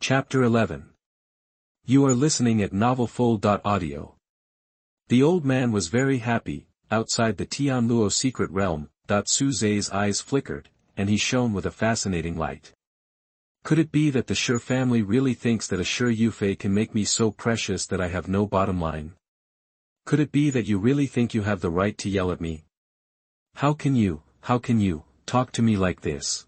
Chapter 11. You are listening at novelfull.audio. The old man was very happy. Outside the Tianluo secret realm, Su Zai's eyes flickered, and he shone with a fascinating light. Could it be that the Shi family really thinks that a Shi Yufei can make me so precious that I have no bottom line? Could it be that you really think you have the right to yell at me? How can you, talk to me like this?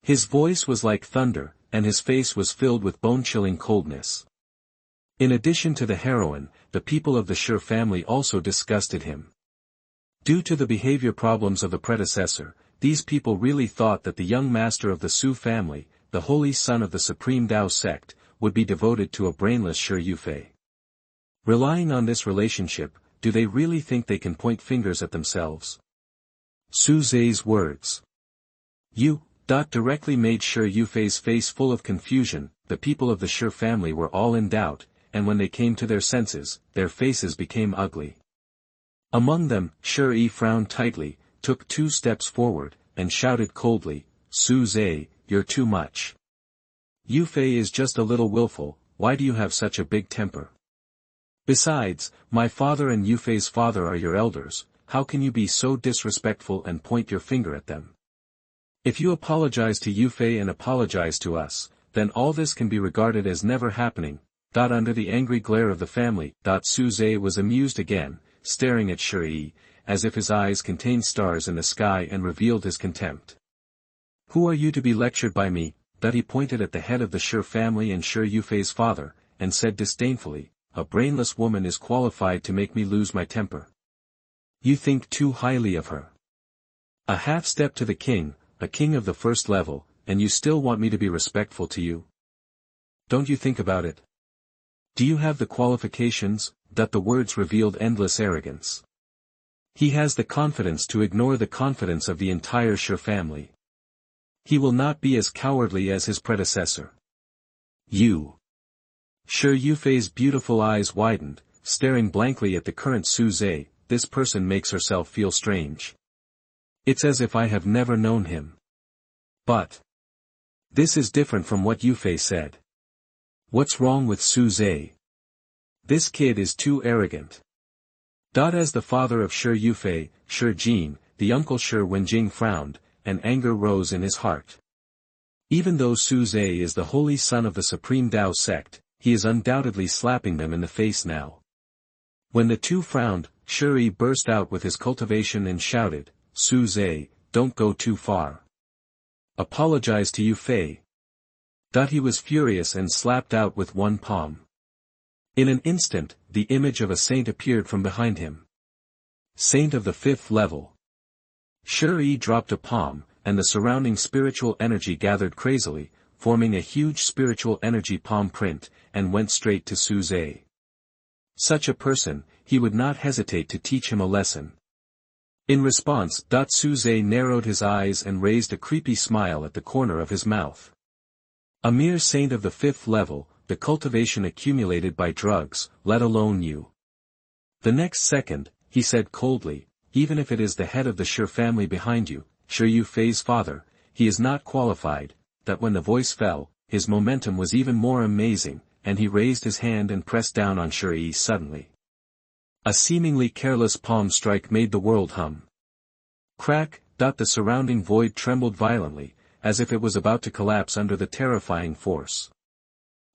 His voice was like thunder, and his face was filled with bone-chilling coldness. In addition to the heroine, the people of the Shi family also disgusted him. Due to the behavior problems of the predecessor, these people really thought that the young master of the Su family, the holy son of the supreme Tao sect, would be devoted to a brainless Shi Yufei. Relying on this relationship, do they really think they can point fingers at themselves? Su Zai's words. Directly made Shi Yufei's face full of confusion. The people of the Shi family were all in doubt, and when they came to their senses, their faces became ugly. Among them, Shi frowned tightly, took 2 steps forward, and shouted coldly, "Su Zai, you're too much. Yufei is just a little willful, why do you have such a big temper? Besides, my father and Yufei's father are your elders, how can you be so disrespectful and point your finger at them? If you apologize to Yufei and apologize to us, then all this can be regarded as never happening." Under the angry glare of the family, Su Zai was amused again, staring at Shi, as if his eyes contained stars in the sky and revealed his contempt. Who are you to be lectured by me? He pointed at the head of the Shi family and Shi Yufei's father, and said disdainfully, "A brainless woman is qualified to make me lose my temper. You think too highly of her. A half step to the king, a king of the first level, and you still want me to be respectful to you? Don't you think about it? Do you have the qualifications?" The words revealed endless arrogance. He has the confidence to ignore the confidence of the entire Shi family. He will not be as cowardly as his predecessor. You. Shi Yufei's beautiful eyes widened, staring blankly at the current Su Zai. This person makes herself feel strange. It's as if I have never known him. But this is different from what Yufei said. What's wrong with Su Zai? This kid is too arrogant. As the father of Shi Yufei, Shi Jin, the uncle Shi Wenjing frowned, and anger rose in his heart. Even though Su Zai is the holy son of the supreme Tao sect, he is undoubtedly slapping them in the face now. When the two frowned, Shi burst out with his cultivation and shouted, "Su Zai, don't go too far. Apologize to Yufei." He was furious and slapped out with one palm. In an instant, the image of a saint appeared from behind him. Saint of the 5th level. Shi dropped a palm, and the surrounding spiritual energy gathered crazily, forming a huge spiritual energy palm print, and went straight to Su Zai. Such a person, he would not hesitate to teach him a lesson. In response, Su Zai narrowed his eyes and raised a creepy smile at the corner of his mouth. A mere saint of the 5th level, the cultivation accumulated by drugs, let alone you. The next second, he said coldly, "Even if it is the head of the Shi family behind you, Shi Yufei's father, he is not qualified." When the voice fell, his momentum was even more amazing, and he raised his hand and pressed down on Shi suddenly. A seemingly careless palm strike made the world hum. Crack! The surrounding void trembled violently, as if it was about to collapse under the terrifying force.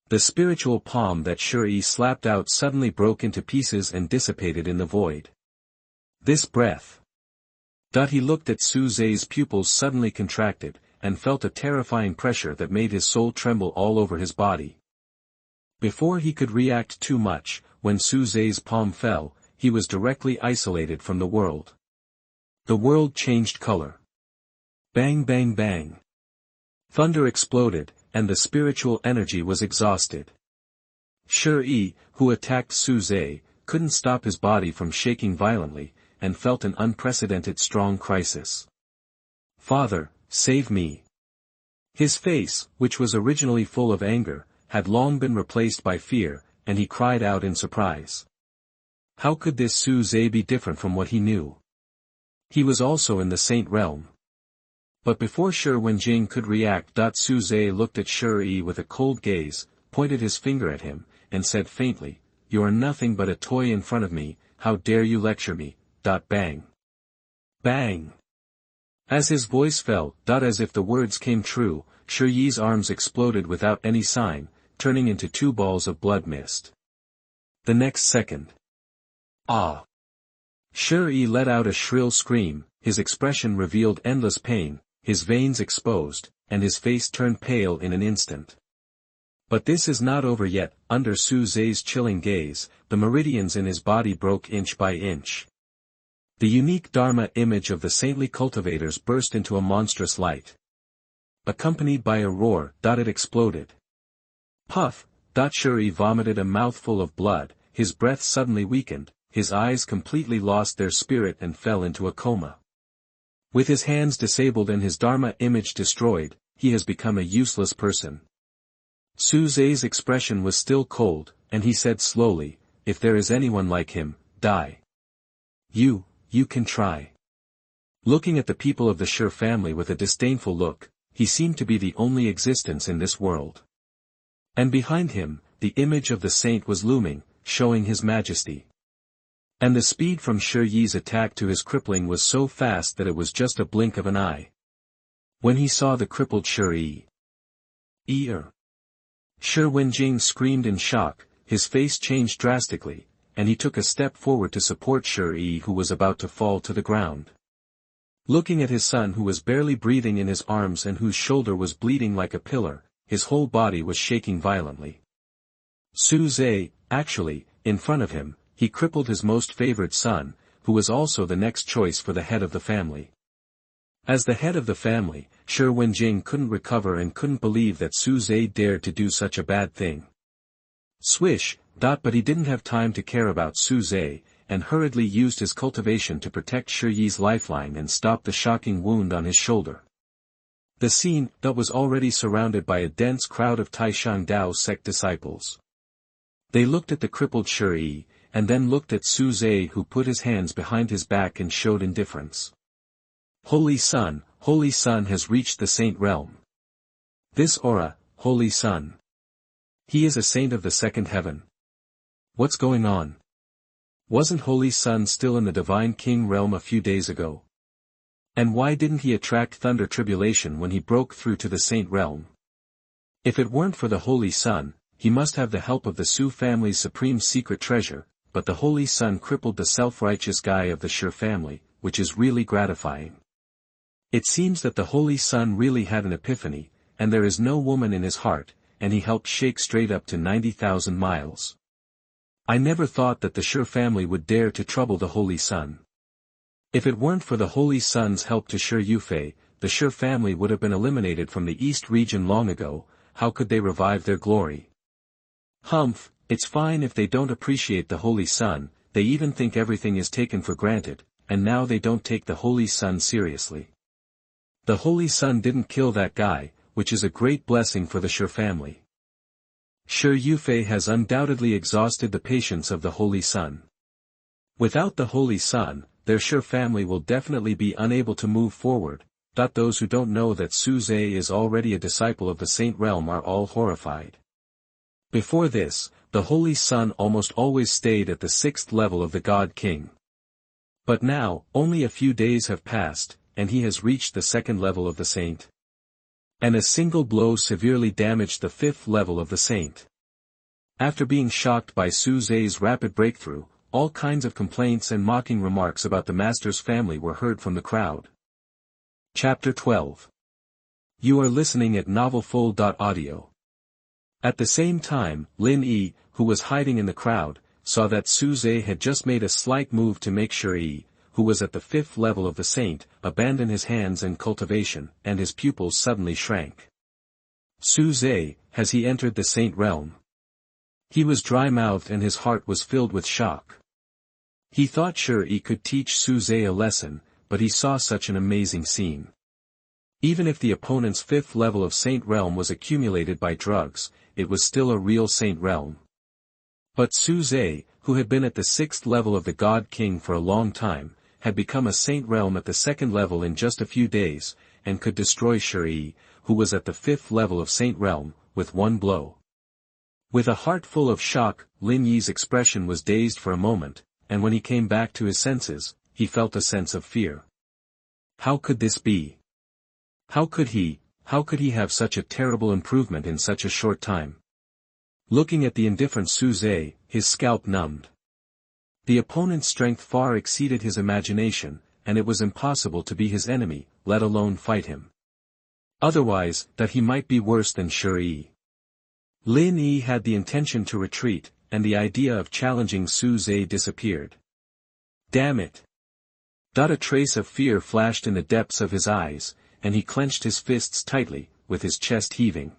The spiritual palm that Shi slapped out suddenly broke into pieces and dissipated in the void. This breath. He looked at Su Zai's pupils suddenly contracted, and felt a terrifying pressure that made his soul tremble all over his body. Before he could react too much, when Su Zai's palm fell, he was directly isolated from the world. The world changed color. Bang bang bang. Thunder exploded, and the spiritual energy was exhausted. Shi, who attacked Su Zai, couldn't stop his body from shaking violently, and felt an unprecedented strong crisis. "Father, save me." His face, which was originally full of anger, had long been replaced by fear, and he cried out in surprise. How could this Su Zai be different from what he knew? He was also in the saint realm. But before Shi Wenjing could react, Su Zhe looked at Shi Yi with a cold gaze, pointed his finger at him, and said faintly, "You are nothing but a toy in front of me, how dare you lecture me?" Bang. Bang. As his voice fell, as if the words came true, Shi Yi's arms exploded without any sign, turning into 2 balls of blood mist. The next second. Ah! Shi Yi let out a shrill scream, his expression revealed endless pain, his veins exposed, and his face turned pale in an instant. But this is not over yet. Under Su Zhe's chilling gaze, the meridians in his body broke inch by inch. The unique Dharma image of the saintly cultivators burst into a monstrous light. Accompanied by a roar, it exploded. Puff! Shi Yi vomited a mouthful of blood, his breath suddenly weakened, his eyes completely lost their spirit and fell into a coma. With his hands disabled and his Dharma image destroyed, he has become a useless person. Su Zhe's expression was still cold, and he said slowly, "If there is anyone like him, die. You can try." Looking at the people of the Shi family with a disdainful look, he seemed to be the only existence in this world. And behind him, the image of the saint was looming, showing his majesty. And the speed from Shi Yi's attack to his crippling was so fast that it was just a blink of an eye. When he saw the crippled Shi Yi, Shi Wenjing screamed in shock, his face changed drastically, and he took a step forward to support Shi Yi, who was about to fall to the ground. Looking at his son, who was barely breathing in his arms and whose shoulder was bleeding like a pillar, his whole body was shaking violently. Su Zhe, actually, in front of him, he crippled his most favored son, who was also the next choice for the head of the family. As the head of the family, Shi Wenjing couldn't recover and couldn't believe that Su Zhe dared to do such a bad thing. Swish! But he didn't have time to care about Su Zhe, and hurriedly used his cultivation to protect Shi Yi's lifeline and stop the shocking wound on his shoulder. The scene, was already surrounded by a dense crowd of Taishan Dao sect disciples. They looked at the crippled Shi Yi, and then looked at Su Zhe, who put his hands behind his back and showed indifference. Holy Sun has reached the saint realm. This aura, Holy Sun. He is a saint of the second heaven. What's going on? Wasn't Holy Sun still in the Divine King realm a few days ago? And why didn't he attract thunder tribulation when he broke through to the saint realm? If it weren't for the Holy Sun, he must have the help of the Su family's supreme secret treasure, but the Holy Sun crippled the self-righteous guy of the Shi family, which is really gratifying. It seems that the Holy Sun really had an epiphany, and there is no woman in his heart, and he helped shake straight up to 90,000 miles. I never thought that the Shi family would dare to trouble the Holy Sun. If it weren't for the Holy Sun's help to Shi Yufei, the Shi family would have been eliminated from the East region long ago. How could they revive their glory? Humph, it's fine if they don't appreciate the Holy Sun, they even think everything is taken for granted, and now they don't take the Holy Sun seriously. The Holy Sun didn't kill that guy, which is a great blessing for the Shi family. Shi Yufei has undoubtedly exhausted the patience of the Holy Sun. Without the Holy Sun, their Shi family will definitely be unable to move forward. Those who don't know that Su Zhe is already a disciple of the saint realm are all horrified. Before this, the Holy Sun almost always stayed at the 6th level of the God King. But now, only a few days have passed, and he has reached the 2nd level of the saint. And a single blow severely damaged the 5th level of the saint. After being shocked by Su Zhe's rapid breakthrough, all kinds of complaints and mocking remarks about the master's family were heard from the crowd. Chapter 12. You are listening at novelfull.audio. At the same time, Lin Yi, who was hiding in the crowd, saw that Su Zhe had just made a slight move to make Shi Yi, who was at the 5th level of the saint, abandon his hands and cultivation, and his pupils suddenly shrank. Su Zhe, has he entered the saint realm? He was dry-mouthed and his heart was filled with shock. He thought Shi Yi could teach Su Zhe a lesson, but he saw such an amazing scene. Even if the opponent's 5th level of saint realm was accumulated by drugs, it was still a real saint realm. But Su Zhe, who had been at the 6th level of the God King for a long time, had become a saint realm at the 2nd level in just a few days, and could destroy Shi, who was at the 5th level of Saint Realm, with one blow. With a heart full of shock, Lin Yi's expression was dazed for a moment, and when he came back to his senses, he felt a sense of fear. How could this be? How could he have such a terrible improvement in such a short time? Looking at the indifferent Su Zhe, his scalp numbed. The opponent's strength far exceeded his imagination, and it was impossible to be his enemy, let alone fight him. Otherwise, that he might be worse than Shi. Lin Yi had the intention to retreat, and the idea of challenging Su Zhe disappeared. Damn it! A trace of fear flashed in the depths of his eyes, and he clenched his fists tightly, with his chest heaving.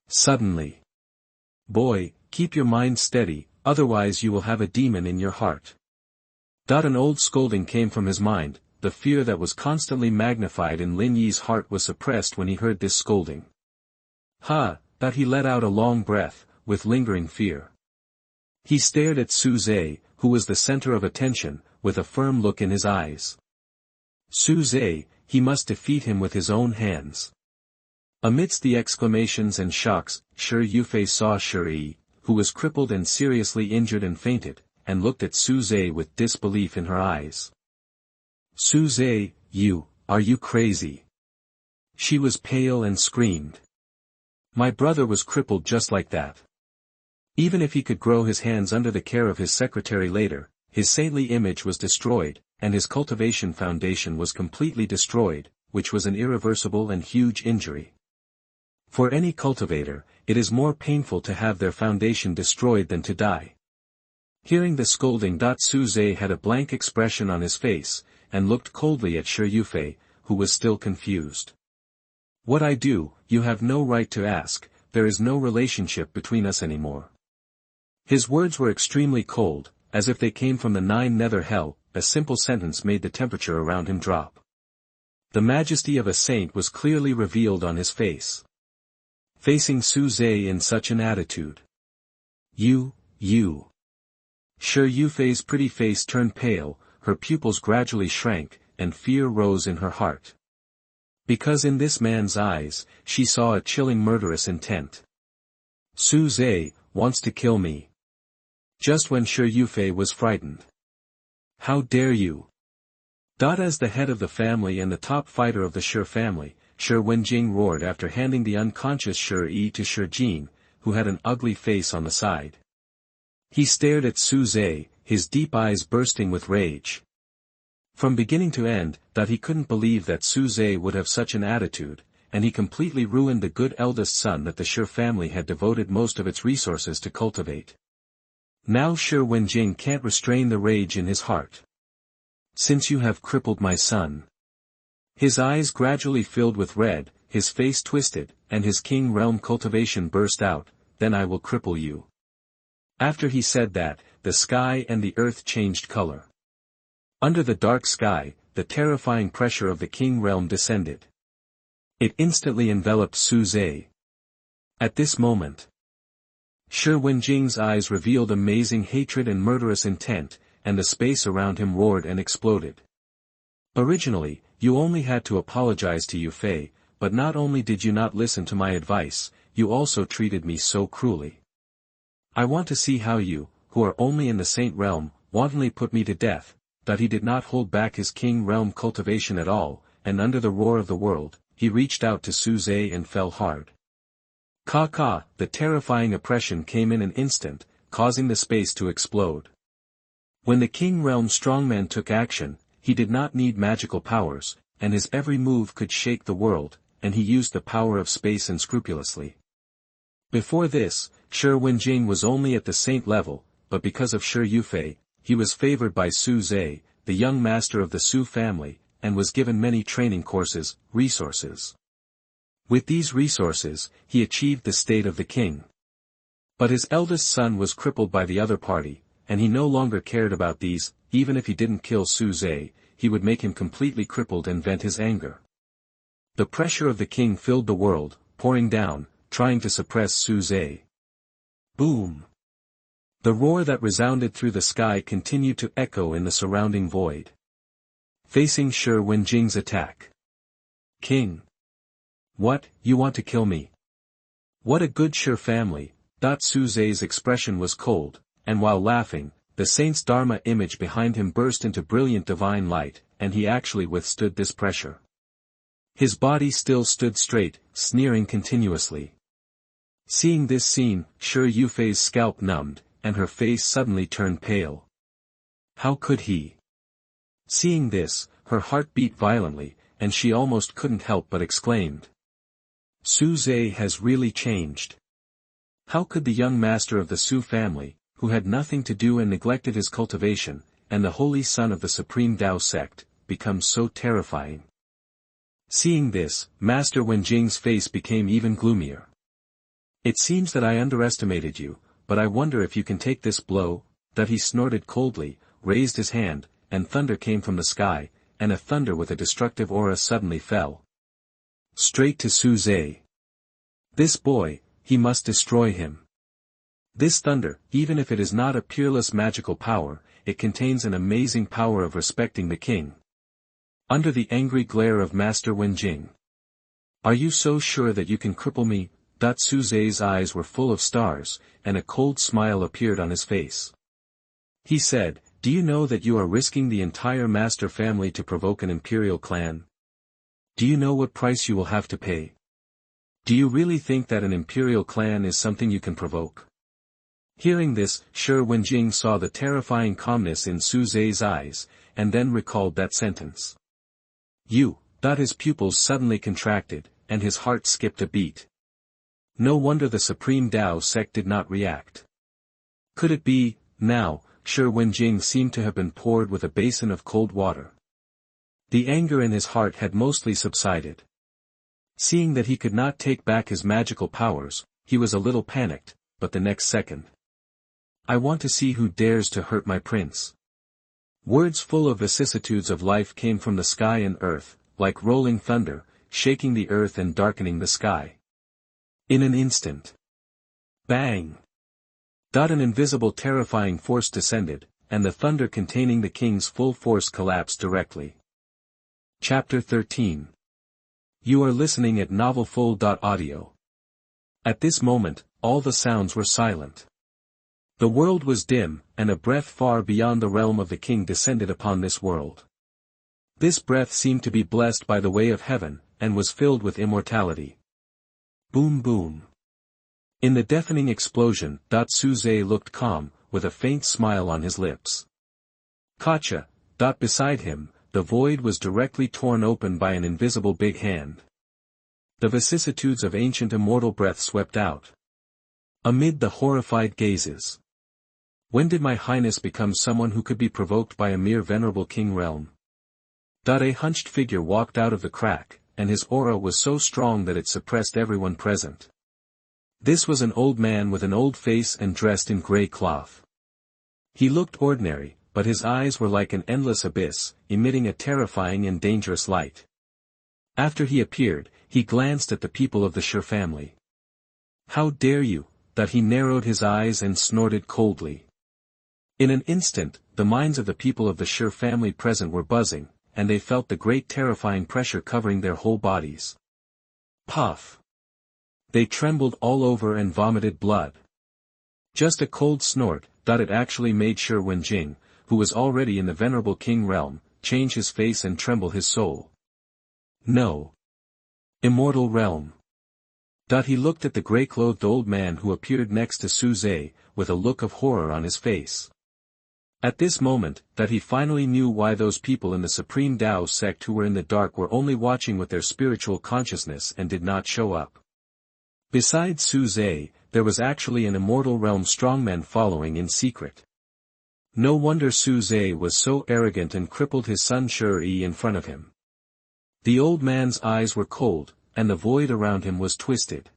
Suddenly. Boy, keep your mind steady, otherwise you will have a demon in your heart. An old scolding came from his mind, the fear that was constantly magnified in Lin Yi's heart was suppressed when he heard this scolding. He let out a long breath, with lingering fear. He stared at Su Zhe, who was the center of attention, with a firm look in his eyes. Su Zhe, he must defeat him with his own hands. Amidst the exclamations and shocks, Shi Yufei saw Shi, who was crippled and seriously injured and fainted, and looked at Su Zhe with disbelief in her eyes. Su Zhe, are you crazy? She was pale and screamed. My brother was crippled just like that. Even if he could grow his hands under the care of his secretary later, his saintly image was destroyed, and his cultivation foundation was completely destroyed, which was an irreversible and huge injury. For any cultivator, it is more painful to have their foundation destroyed than to die. Hearing the scolding, Su Zhe had a blank expression on his face, and looked coldly at Shi Yufei, who was still confused. What I do, you have no right to ask, there is no relationship between us anymore. His words were extremely cold, as if they came from the 9 nether hell. A simple sentence made the temperature around him drop. The majesty of a saint was clearly revealed on his face. Facing Su Zhe in such an attitude. You. Shi Yufei's pretty face turned pale, her pupils gradually shrank, and fear rose in her heart. Because in this man's eyes, she saw a chilling murderous intent. Su Zhe wants to kill me. Just when Shi Yufei was frightened. How dare you? As the head of the family and the top fighter of the Shi family, Shi Wenjing roared after handing the unconscious Shi to Shi Jin, who had an ugly face on the side. He stared at Su Zhe, his deep eyes bursting with rage. From beginning to end, he couldn't believe that Su Zhe would have such an attitude, and he completely ruined the good eldest son that the Shi family had devoted most of its resources to cultivate. Now Shi Wenjing can't restrain the rage in his heart. Since you have crippled my son. His eyes gradually filled with red, his face twisted, and his king realm cultivation burst out, then I will cripple you. After he said that, the sky and the earth changed color. Under the dark sky, the terrifying pressure of the king realm descended. It instantly enveloped Su Zhe. At this moment, Shi Wenjing's eyes revealed amazing hatred and murderous intent, and the space around him roared and exploded. Originally, you only had to apologize to Yufei, but not only did you not listen to my advice, you also treated me so cruelly. I want to see how you, who are only in the saint realm, wantonly put me to death. He did not hold back his king realm cultivation at all, and under the roar of the world, he reached out to Su Zhe and fell hard. The terrifying oppression came in an instant, causing the space to explode. When the king realm strongman took action, he did not need magical powers, and his every move could shake the world, and he used the power of space unscrupulously. Before this, Shi Wenjing was only at the saint level, but because of Shi Yufei, he was favored by Su Zhe, the young master of the Su family, and was given many training courses, resources. With these resources, he achieved the state of the king. But his eldest son was crippled by the other party, and he no longer cared about these. Even if he didn't kill Su Zhe, he would make him completely crippled and vent his anger. The pressure of the king filled the world, pouring down, trying to suppress Su Zhe. Boom! The roar that resounded through the sky continued to echo in the surrounding void. Facing Shi Wenjing's attack. King. What, you want to kill me? What a good Sher family. Suze's expression was cold, and while laughing, the saint's Dharma image behind him burst into brilliant divine light, and he actually withstood this pressure. His body still stood straight, sneering continuously. Seeing this scene, Sher Yufei's scalp numbed, and her face suddenly turned pale. How could he? Seeing this, her heart beat violently, and she almost couldn't help but exclaimed. Suze has really changed. How could the young master of the Su family, who had nothing to do and neglected his cultivation, and the holy son of the supreme Tao sect, become so terrifying? Seeing this, Master Wenjing's face became even gloomier. It seems that I underestimated you, but I wonder if you can take this blow. That he snorted coldly, raised his hand, and thunder came from the sky, and a thunder with a destructive aura suddenly fell straight to Suze. This boy, he must destroy him. This thunder, even if it is not a peerless magical power, it contains an amazing power of respecting the king. Under the angry glare of Master Wenjing. Are you so sure that you can cripple me? Suze's eyes were full of stars, and a cold smile appeared on his face. He said, do you know that you are risking the entire master family to provoke an imperial clan? Do you know what price you will have to pay? Do you really think that an imperial clan is something you can provoke? Hearing this, Sher Wenjing saw the terrifying calmness in Suze's eyes, and then recalled that sentence. His pupils suddenly contracted, and his heart skipped a beat. No wonder the supreme Tao sect did not react. Could it be, now, Sher Wenjing seemed to have been poured with a basin of cold water. The anger in his heart had mostly subsided. Seeing that he could not take back his magical powers, he was a little panicked, but the next second. I want to see who dares to hurt my prince. Words full of vicissitudes of life came from the sky and earth, like rolling thunder, shaking the earth and darkening the sky. In an instant. Bang! An invisible terrifying force descended, and the thunder containing the king's full force collapsed directly. Chapter 13. You are listening at novelfull.audio. At this moment, all the sounds were silent. The world was dim, and a breath far beyond the realm of the king descended upon this world. This breath seemed to be blessed by the way of heaven, and was filled with immortality. Boom boom. In the deafening explosion, Suze looked calm, with a faint smile on his lips. Kacha. Beside him, the void was directly torn open by an invisible big hand. The vicissitudes of ancient immortal breath swept out. Amid the horrified gazes. When did my highness become someone who could be provoked by a mere venerable king realm? A hunched figure walked out of the crack, and his aura was so strong that it suppressed everyone present. This was an old man with an old face and dressed in grey cloth. He looked ordinary, but his eyes were like an endless abyss, emitting a terrifying and dangerous light. After he appeared, he glanced at the people of the Sher family. How dare you? He narrowed his eyes and snorted coldly. In an instant, the minds of the people of the Sher family present were buzzing, and they felt the great terrifying pressure covering their whole bodies. Puff! They trembled all over and vomited blood. Just a cold snort, it actually made Sher Wenjing, who was already in the venerable king realm, change his face and tremble his soul. No. Immortal realm. He looked at the grey-clothed old man who appeared next to Suze, with a look of horror on his face. At this moment, he finally knew why those people in the Supreme Tao sect who were in the dark were only watching with their spiritual consciousness and did not show up. Besides Suze, there was actually an immortal realm strongman following in secret. No wonder Suze was so arrogant and crippled his son Sher-yi in front of him. The old man's eyes were cold, and the void around him was twisted.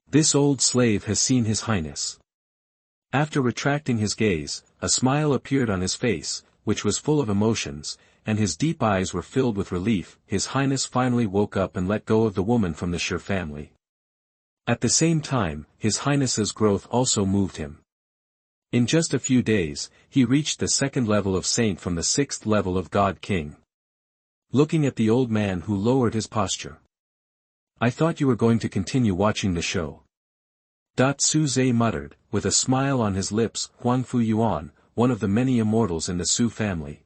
This old slave has seen his highness. After retracting his gaze, a smile appeared on his face, which was full of emotions, and his deep eyes were filled with relief. His highness finally woke up and let go of the woman from the Sher family. At the same time, his highness's growth also moved him. In just a few days, he reached the 2nd level of saint from the 6th level of God King. looking at the old man who lowered his posture. "I thought you were going to continue watching the show." Su Zhe muttered, with a smile on his lips. Huangfu Yuan, one of the many immortals in the Su family.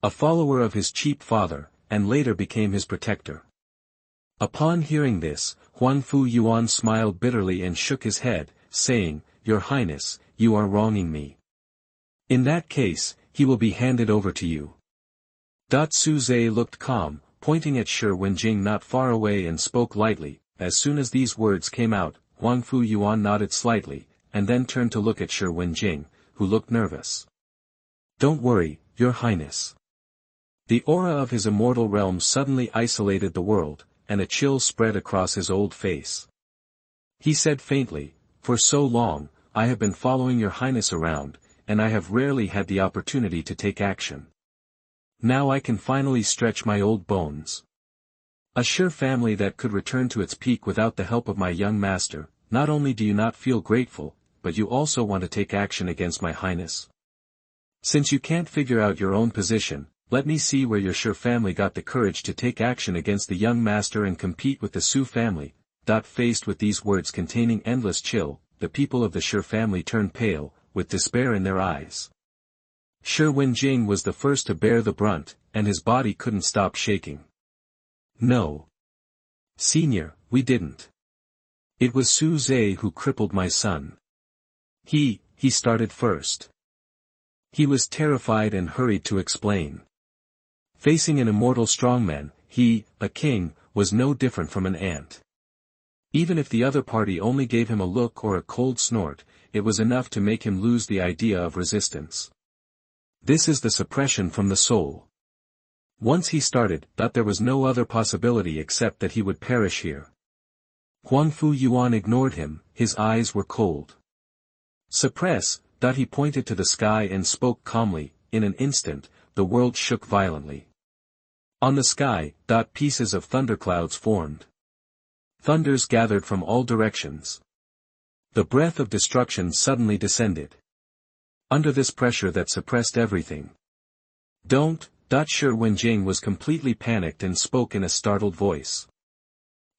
A follower of his cheap father, and later became his protector. Upon hearing this, Huangfu Yuan smiled bitterly and shook his head, saying, "Your Highness, you are wronging me. In that case, he will be handed over to you." Su Zhe looked calm, pointing at Shi Wenjing not far away and spoke lightly. As soon as these words came out, Huangfu Yuan nodded slightly, and then turned to look at Shi Wenjing, who looked nervous. "Don't worry, Your Highness." The aura of his immortal realm suddenly isolated the world, and a chill spread across his old face. He said faintly, "For so long, I have been following Your Highness around, and I have rarely had the opportunity to take action. Now I can finally stretch my old bones. A sure family that could return to its peak without the help of my young master. Not only do you not feel grateful, but you also want to take action against my Highness. Since you can't figure out your own position, let me see where your Shi family got the courage to take action against the young master and compete with the Su family." Faced with these words containing endless chill, the people of the Shi family turned pale, with despair in their eyes. Shi Wenjing was the first to bear the brunt, and his body couldn't stop shaking. "No. Senior, we didn't. It was Su Zhe who crippled my son. He started first." He was terrified and hurried to explain. Facing an immortal strongman, he, a king, was no different from an ant. Even if the other party only gave him a look or a cold snort, it was enough to make him lose the idea of resistance. This is the suppression from the soul. Once he started, there was no other possibility except that he would perish here. Huangfu Yuan ignored him, his eyes were cold. "Suppress." He pointed to the sky and spoke calmly. In an instant, the world shook violently. On the sky, pieces of thunderclouds formed. Thunders gathered from all directions. The breath of destruction suddenly descended. Under this pressure that suppressed everything. "Don't." Shi Wenjing was completely panicked and spoke in a startled voice.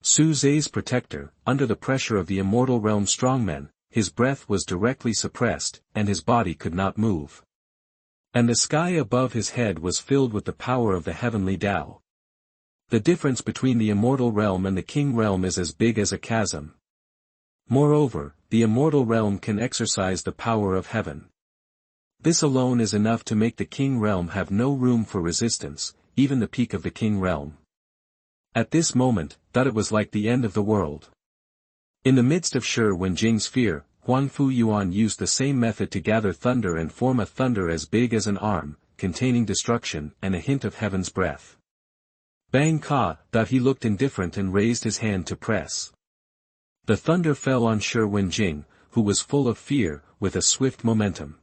Su Zhe's protector, under the pressure of the immortal realm strongmen, his breath was directly suppressed, and his body could not move. And the sky above his head was filled with the power of the heavenly Tao. The difference between the immortal realm and the king realm is as big as a chasm. Moreover, the immortal realm can exercise the power of heaven. This alone is enough to make the king realm have no room for resistance, even the peak of the king realm. At this moment, it was like the end of the world. In the midst of Shi Wenjing's fear, Huangfu Yuan used the same method to gather thunder and form a thunder as big as an arm, containing destruction and a hint of heaven's breath. Bang Ka. He looked indifferent and raised his hand to press. The thunder fell on Shi Wenjing, who was full of fear, with a swift momentum.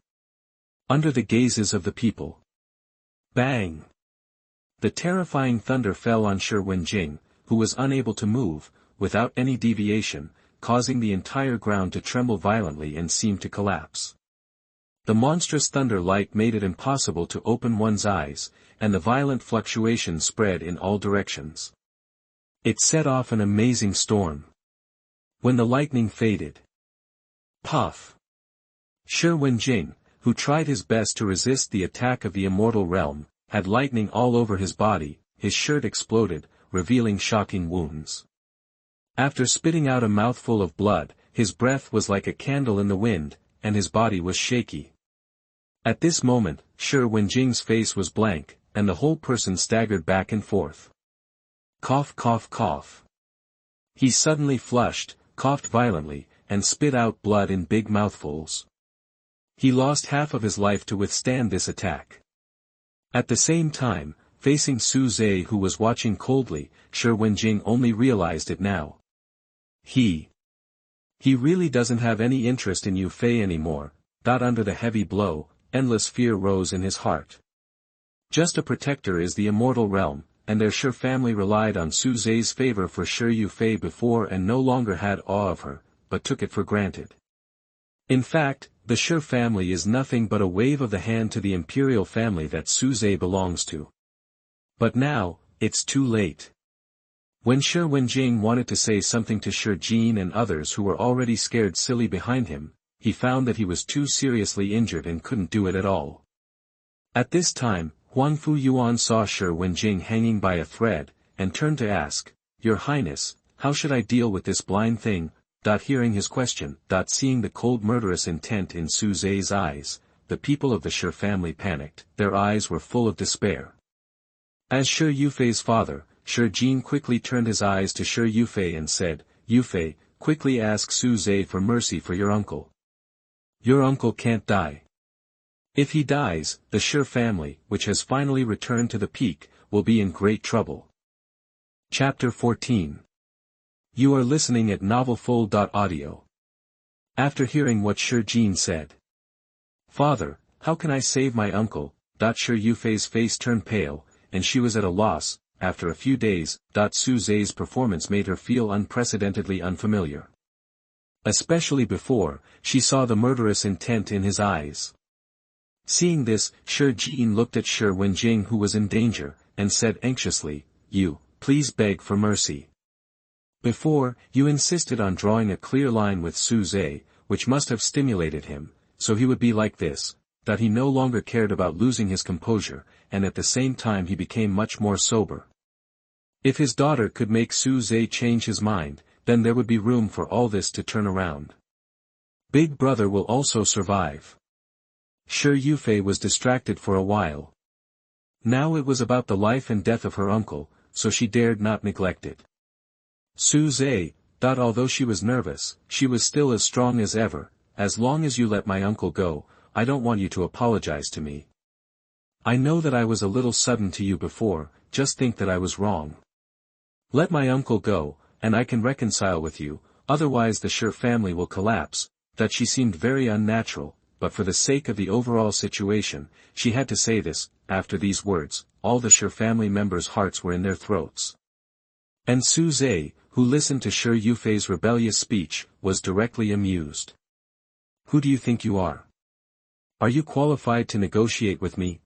Under the gazes of the people. Bang! The terrifying thunder fell on Shi Wenjing, who was unable to move, without any deviation, causing the entire ground to tremble violently and seem to collapse. The monstrous thunder light made it impossible to open one's eyes, and the violent fluctuation spread in all directions. It set off an amazing storm. When the lightning faded. Puff! Shi Wenjing, who tried his best to resist the attack of the immortal realm, had lightning all over his body, his shirt exploded, revealing shocking wounds. After spitting out a mouthful of blood, his breath was like a candle in the wind, and his body was shaky. At this moment, Shi Wenjing's face was blank, and the whole person staggered back and forth. Cough, cough, cough. He suddenly flushed, coughed violently, and spit out blood in big mouthfuls. He lost half of his life to withstand this attack. At the same time, facing Su Zhe who was watching coldly, Shi Wenjing only realized it now. He really doesn't have any interest in Yu Fei anymore. Under the heavy blow, endless fear rose in his heart. Just a protector is the immortal realm, and their Shi family relied on Su Zhe's favor for Shi Yu Fei before and no longer had awe of her, but took it for granted. In fact, the Shi family is nothing but a wave of the hand to the imperial family that Su Zhe belongs to. But now, it's too late. When Shi Wenjing wanted to say something to Shi Jin and others who were already scared silly behind him, he found that he was too seriously injured and couldn't do it at all. At this time, Huangfu Yuan saw Shi Wenjing hanging by a thread, and turned to ask, "Your Highness, how should I deal with this blind thing?" Hearing his question, seeing the cold murderous intent in Su Zai's eyes, the people of the Shi family panicked, their eyes were full of despair. As Shi Yufei's father, Shi Jin quickly turned his eyes to Shi Yufei and said, "Yufei, quickly ask Su Zai for mercy for your uncle. Your uncle can't die. If he dies, the Shi family, which has finally returned to the peak, will be in great trouble." Chapter 14. You are listening at novelfull.audio. After hearing what Shi Jin said, "Father, how can I save my uncle?" Shi Yufei's face turned pale, and she was at a loss. After a few days, Su Zai's performance made her feel unprecedentedly unfamiliar. Especially before, she saw the murderous intent in his eyes. Seeing this, Shi Jin looked at Shi Wenjing who was in danger, and said anxiously, "You, please beg for mercy. Before, you insisted on drawing a clear line with Su Zai, which must have stimulated him, so he would be like this, that he no longer cared about losing his composure, and at the same time he became much more sober. If his daughter could make Su Zai change his mind, then there would be room for all this to turn around. Big brother will also survive." Shi Yufei was distracted for a while. Now it was about the life and death of her uncle, so she dared not neglect it. Su Zai, although she was nervous, she was still as strong as ever. "As long as you let my uncle go, I don't want you to apologize to me. I know that I was a little sudden to you before, just think that I was wrong. Let my uncle go, and I can reconcile with you, otherwise the Shi family will collapse." She seemed very unnatural, but for the sake of the overall situation, she had to say this. After these words, all the Shi family members' hearts were in their throats. And Su Zai, who listened to Shi Yufei's rebellious speech, was directly amused. "Who do you think you are? Are you qualified to negotiate with me?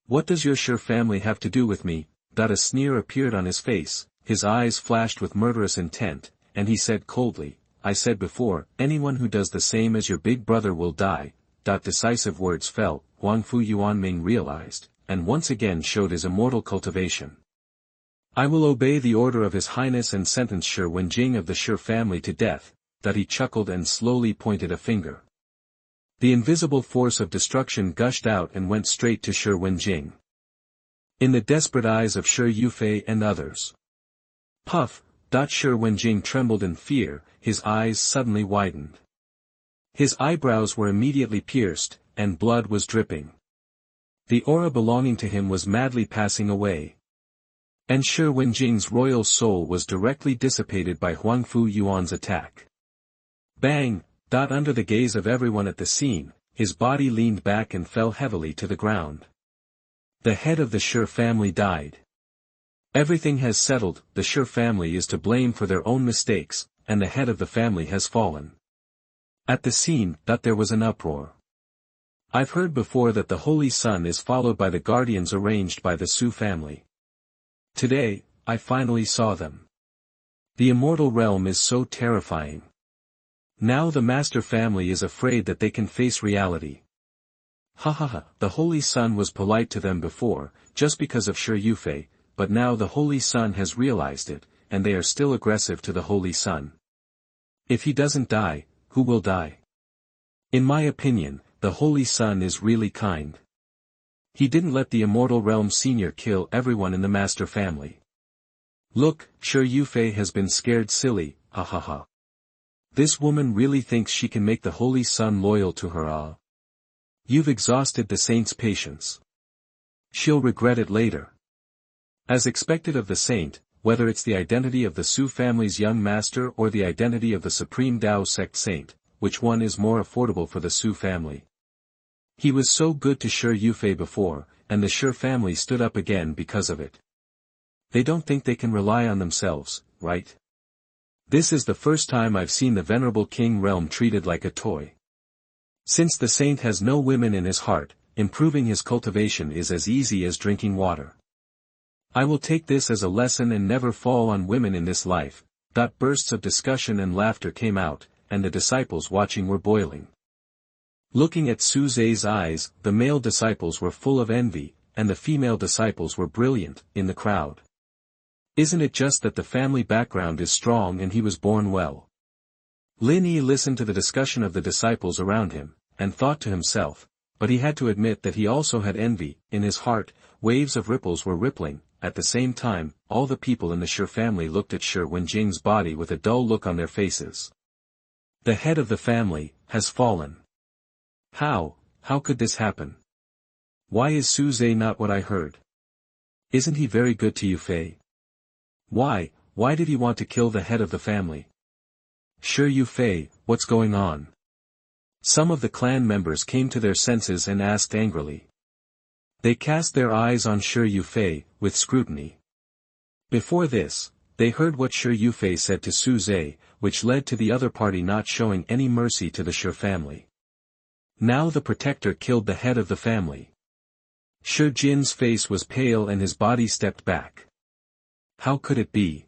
What does your Shi family have to do with me?" A sneer appeared on his face, his eyes flashed with murderous intent, and he said coldly, "I said before, anyone who does the same as your big brother will die." Decisive words fell. Huangfu Yuanming realized, and once again showed his immortal cultivation. "I will obey the order of His Highness and sentence Shi Wenjing of the Shi family to death." He chuckled and slowly pointed a finger. The invisible force of destruction gushed out and went straight to Shi Wenjing. In the desperate eyes of Shi Yufei and others. Puff! Shi Wenjing trembled in fear, his eyes suddenly widened. His eyebrows were immediately pierced, and blood was dripping. The aura belonging to him was madly passing away. And Shi Wenjing's royal soul was directly dissipated by Huangfu Yuan's attack. Bang! Under the gaze of everyone at the scene, his body leaned back and fell heavily to the ground. The head of the Shi family died. Everything has settled. The Shi family is to blame for their own mistakes, and the head of the family has fallen. At the scene, there was an uproar. I've heard before that the Holy Sun is followed by the guardians arranged by the Su family. Today, I finally saw them. The immortal realm is so terrifying. Now the master family is afraid that they can face reality. The Holy Sun was polite to them before, just because of Shi Yufei, but now the Holy Sun has realized it, and they are still aggressive to the Holy Sun. If he doesn't die, who will die? In my opinion, the Holy Sun is really kind. He didn't let the immortal realm senior kill everyone in the master family. Look, Shi Yufei has been scared silly, This woman really thinks she can make the Holy Sun loyal to her. You've exhausted the saint's patience. She'll regret it later. As expected of the saint, whether it's the identity of the Su family's young master or the identity of the supreme Dao sect saint, which one is more affordable for the Su family? He was so good to Shi Yufei before, and the Shi family stood up again because of it. They don't think they can rely on themselves, right? This is the first time I've seen the venerable king realm treated like a toy. Since the saint has no women in his heart, improving his cultivation is as easy as drinking water. I will take this as a lesson and never fall on women in this life. Bursts of discussion and laughter came out, and the disciples watching were boiling. Looking at Suze's eyes, the male disciples were full of envy, and the female disciples were brilliant, in the crowd. Isn't it just that the family background is strong and he was born well? NaN listened to the discussion of the disciples around him, and thought to himself, but he had to admit that he also had envy. In his heart, waves of ripples were rippling. At the same time, all the people in the Shi family looked at Shi Wenjing's body with a dull look on their faces. The head of the family has fallen. How could this happen? Why is Suze not what I heard? Isn't he very good to you, Fei? Why did he want to kill the head of the family? Shi Yufei, what's going on? Some of the clan members came to their senses and asked angrily. They cast their eyes on Shi Yufei, with scrutiny. Before this, they heard what Shi Yufei said to Suze, which led to the other party not showing any mercy to the Shi family. Now the protector killed the head of the family. Shi Jin's face was pale and his body stepped back. How could it be?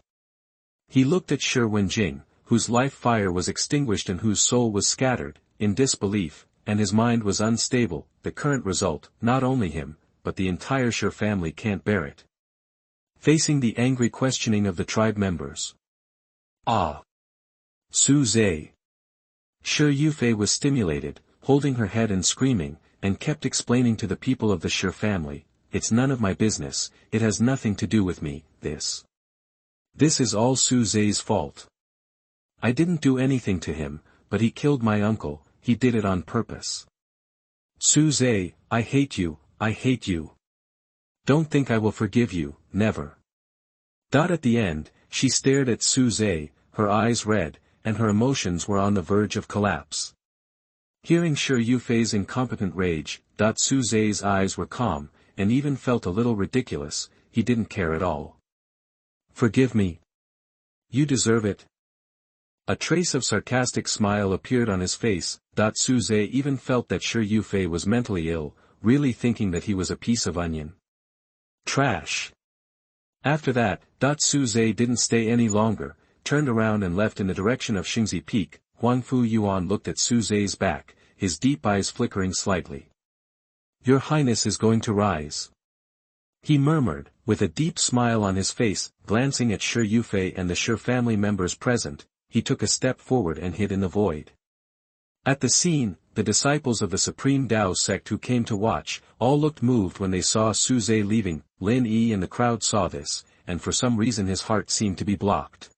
He looked at Shi Wenjing, whose life fire was extinguished and whose soul was scattered, in disbelief, and his mind was unstable. The current result, not only him, but the entire Shi family can't bear it. Facing the angry questioning of the tribe members. Ah! Suze! Shi Yufei was stimulated, holding her head and screaming, and kept explaining to the people of the Shi family, it's none of my business, it has nothing to do with me, this is all Suze's fault. I didn't do anything to him, but he killed my uncle, he did it on purpose. Suze, I hate you, I hate you. Don't think I will forgive you, never. At the end, she stared at Suze, her eyes red, and her emotions were on the verge of collapse. Hearing Shi Yufei's incompetent rage, Suze's eyes were calm, and even felt a little ridiculous. He didn't care at all. Forgive me. You deserve it. A trace of sarcastic smile appeared on his face. Suze even felt that Shi Yufei was mentally ill, really thinking that he was a piece of onion. Trash. After that, Suze didn't stay any longer, turned around and left in the direction of Xingzi Peak. Huangfu Yuan looked at Suze's back, his deep eyes flickering slightly. Your Highness is going to rise. He murmured, with a deep smile on his face, glancing at Shi Yufei and the Shi family members present. He took a step forward and hid in the void. At the scene, the disciples of the Supreme Tao sect who came to watch, all looked moved when they saw Suze leaving. NaN and the crowd saw this, and for some reason his heart seemed to be blocked.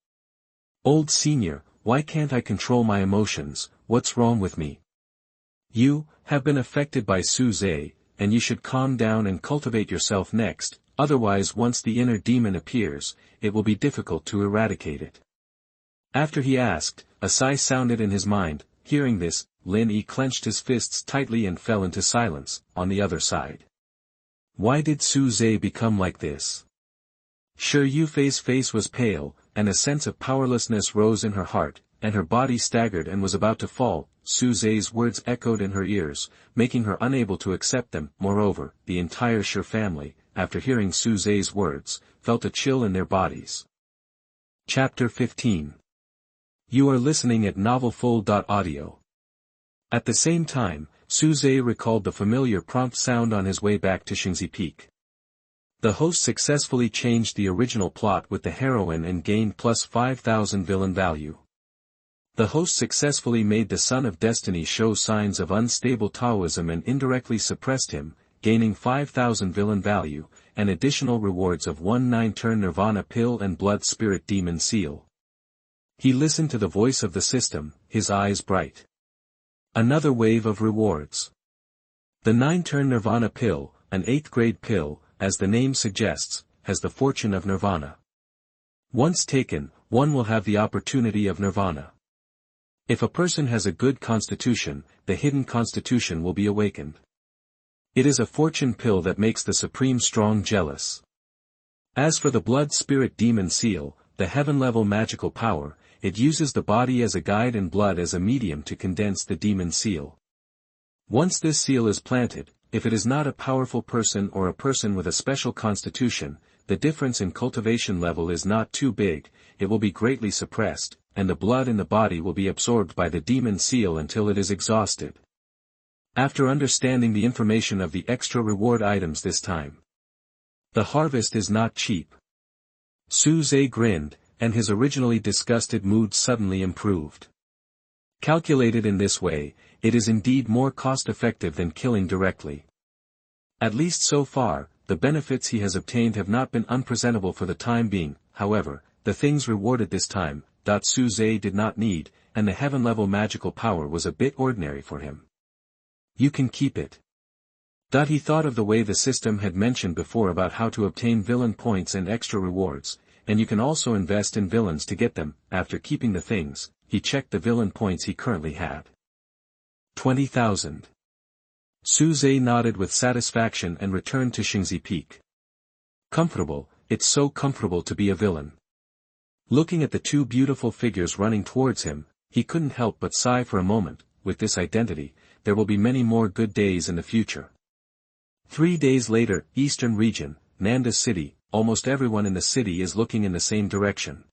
Old senior, why can't I control my emotions? What's wrong with me? You have been affected by Suze, and you should calm down and cultivate yourself next, otherwise once the inner demon appears, it will be difficult to eradicate it. After he asked, a sigh sounded in his mind. Hearing this, NaN clenched his fists tightly and fell into silence. On the other side. Why did Suze become like this? Shi Yufei's face was pale, and a sense of powerlessness rose in her heart, and her body staggered and was about to fall. Suze's words echoed in her ears, making her unable to accept them. Moreover, the entire Shi family, after hearing Suze's words, felt a chill in their bodies. Chapter 15. You are listening at novelfull.audio. At the same time, Suze recalled the familiar prompt sound on his way back to Xingzi Peak. The host successfully changed the original plot with the heroine and gained plus 5,000 villain value. The host successfully made the Son of Destiny show signs of unstable Taoism and indirectly suppressed him, gaining 5,000 villain value, and additional rewards of 1 9-turn Nirvana pill and Blood Spirit Demon Seal. He listened to the voice of the system, his eyes bright. Another wave of rewards. The 9-turn Nirvana pill, an 8th grade pill, as the name suggests, has the fortune of Nirvana. Once taken, one will have the opportunity of Nirvana. If a person has a good constitution, the hidden constitution will be awakened. It is a fortune pill that makes the Supreme Strong jealous. As for the Blood Spirit Demon Seal, the heaven-level magical power, it uses the body as a guide and blood as a medium to condense the demon seal. Once this seal is planted, if it is not a powerful person or a person with a special constitution, the difference in cultivation level is not too big, it will be greatly suppressed, and the blood in the body will be absorbed by the demon seal until it is exhausted. After understanding the information of the extra reward items this time, the harvest is not cheap. Su Zhe grinned, and his originally disgusted mood suddenly improved. Calculated in this way, it is indeed more cost-effective than killing directly. At least so far, the benefits he has obtained have not been unpresentable for the time being. However, the things rewarded this time, Su Zhe did not need, and the heaven-level magical power was a bit ordinary for him. You can keep it. He thought of the way the system had mentioned before about how to obtain villain points and extra rewards, and you can also invest in villains to get them. After keeping the things, he checked the villain points he currently had. 20,000. Su Zhe nodded with satisfaction and returned to Xingzi Peak. Comfortable, it's so comfortable to be a villain. Looking at the two beautiful figures running towards him, he couldn't help but sigh for a moment. With this identity, there will be many more good days in the future. 3 days later, Eastern Region, Nanda City, almost everyone in the city is looking in the same direction.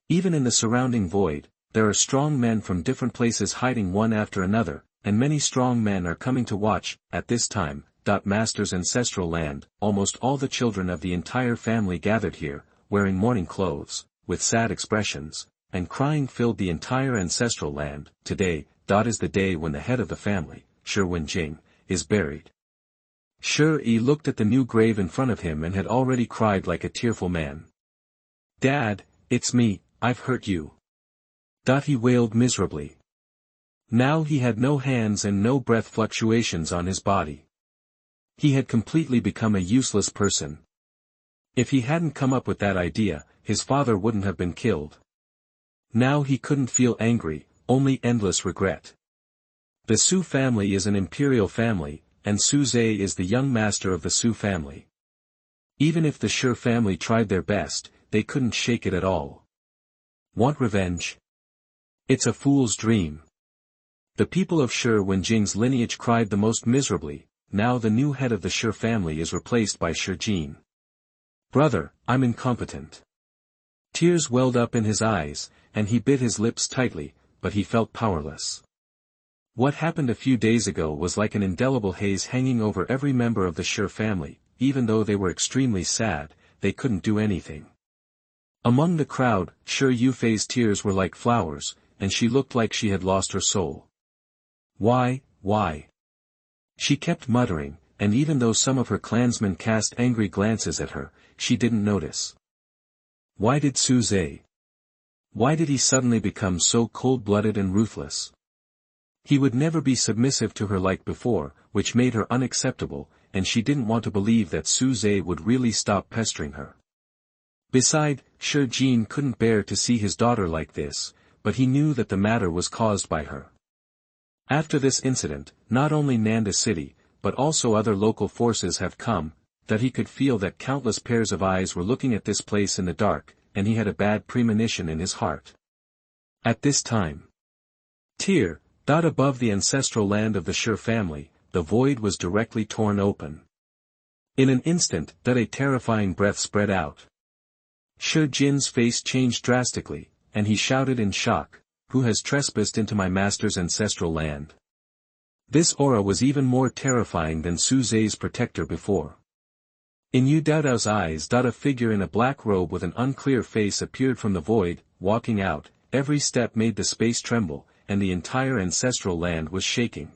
Even in the surrounding void, there are strong men from different places hiding one after another, and many strong men are coming to watch. At this time, Master's ancestral land, almost all the children of the entire family gathered here, wearing mourning clothes, with sad expressions, and crying filled the entire ancestral land. Today, is the day when the head of the family, Shi Wenjing, is buried. Shi looked at the new grave in front of him and had already cried like a tearful man. Dad, it's me, I've hurt you. He wailed miserably. Now he had no hands and no breath fluctuations on his body. He had completely become a useless person. If he hadn't come up with that idea, his father wouldn't have been killed. Now he couldn't feel angry, only endless regret. The Su family is an imperial family, and Su Zhe is the young master of the Su family. Even if the Shi family tried their best, they couldn't shake it at all. Want revenge? It's a fool's dream. The people of Shi Wenjing's lineage cried the most miserably. Now the new head of the Shi family is replaced by Shi Jin. Brother, I'm incompetent. Tears welled up in his eyes, and he bit his lips tightly, but he felt powerless. What happened a few days ago was like an indelible haze hanging over every member of the Shi family. Even though they were extremely sad, they couldn't do anything. Among the crowd, Shi Yufei's tears were like flowers, and she looked like she had lost her soul. Why? She kept muttering, and even though some of her clansmen cast angry glances at her, she didn't notice. Why did Su Zhe? Why did he suddenly become so cold-blooded and ruthless? He would never be submissive to her like before, which made her unacceptable, and she didn't want to believe that Su Zhe would really stop pestering her. Besides, Shi Jin couldn't bear to see his daughter like this, but he knew that the matter was caused by her. After this incident, not only Nanda City, but also other local forces have come, that he could feel that countless pairs of eyes were looking at this place in the dark, and he had a bad premonition in his heart. At this time, above the ancestral land of the Shi family, the void was directly torn open. In an instant, a terrifying breath spread out. Shi Jin's face changed drastically, and he shouted in shock, "Who has trespassed into my master's ancestral land?" This aura was even more terrifying than Su Zhe's protector before. In Yu Daodao's eyes, a figure in a black robe with an unclear face appeared from the void, walking out. Every step made the space tremble, and the entire ancestral land was shaking.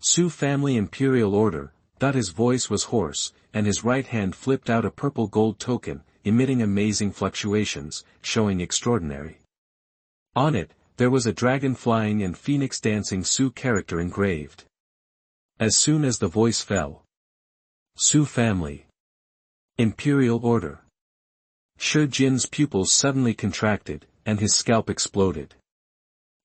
Su family imperial order. His voice was hoarse, and his right hand flipped out a purple gold token, emitting amazing fluctuations, showing extraordinary. On it, there was a dragon flying and phoenix dancing Su character engraved. As soon as the voice fell, Su family. Imperial order. Shi Jin's pupils suddenly contracted, and his scalp exploded.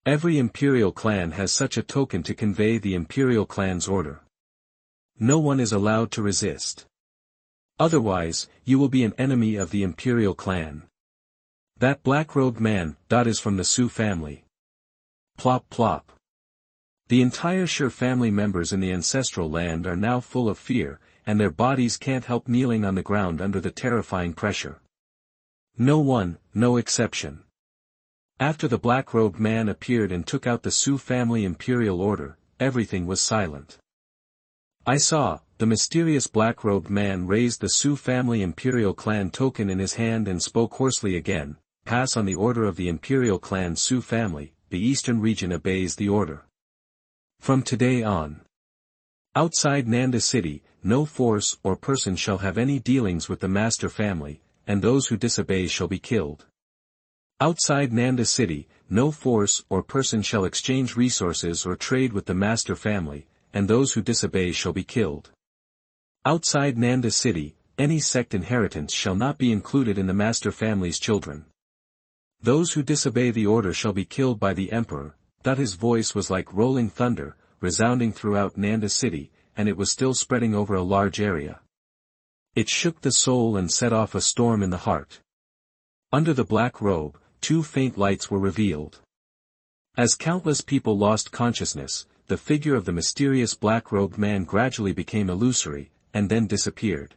Every imperial clan has such a token to convey the imperial clan's order. No one is allowed to resist. Otherwise, you will be an enemy of the imperial clan. That black-robed man, is from the Su family. Plop plop. The entire Shi family members in the ancestral land are now full of fear, and their bodies can't help kneeling on the ground under the terrifying pressure. No one, no exception. After the black-robed man appeared and took out the Sioux family imperial order, everything was silent. I saw, the mysterious black-robed man raised the Sioux family imperial clan token in his hand and spoke hoarsely again, "Pass on the order of the imperial clan Sioux family, the eastern region obeys the order. From today on. Outside NaN City, no force or person shall have any dealings with the master family, and those who disobey shall be killed. Outside NaN City, no force or person shall exchange resources or trade with the master family, and those who disobey shall be killed. Outside NaN City, any sect inheritance shall not be included in the master family's children. Those who disobey the order shall be killed by the emperor." That his voice was like rolling thunder, resounding throughout NaN City, and it was still spreading over a large area. It shook the soul and set off a storm in the heart. Under the black robe, two faint lights were revealed. As countless people lost consciousness, the figure of the mysterious black-robed man gradually became illusory, and then disappeared.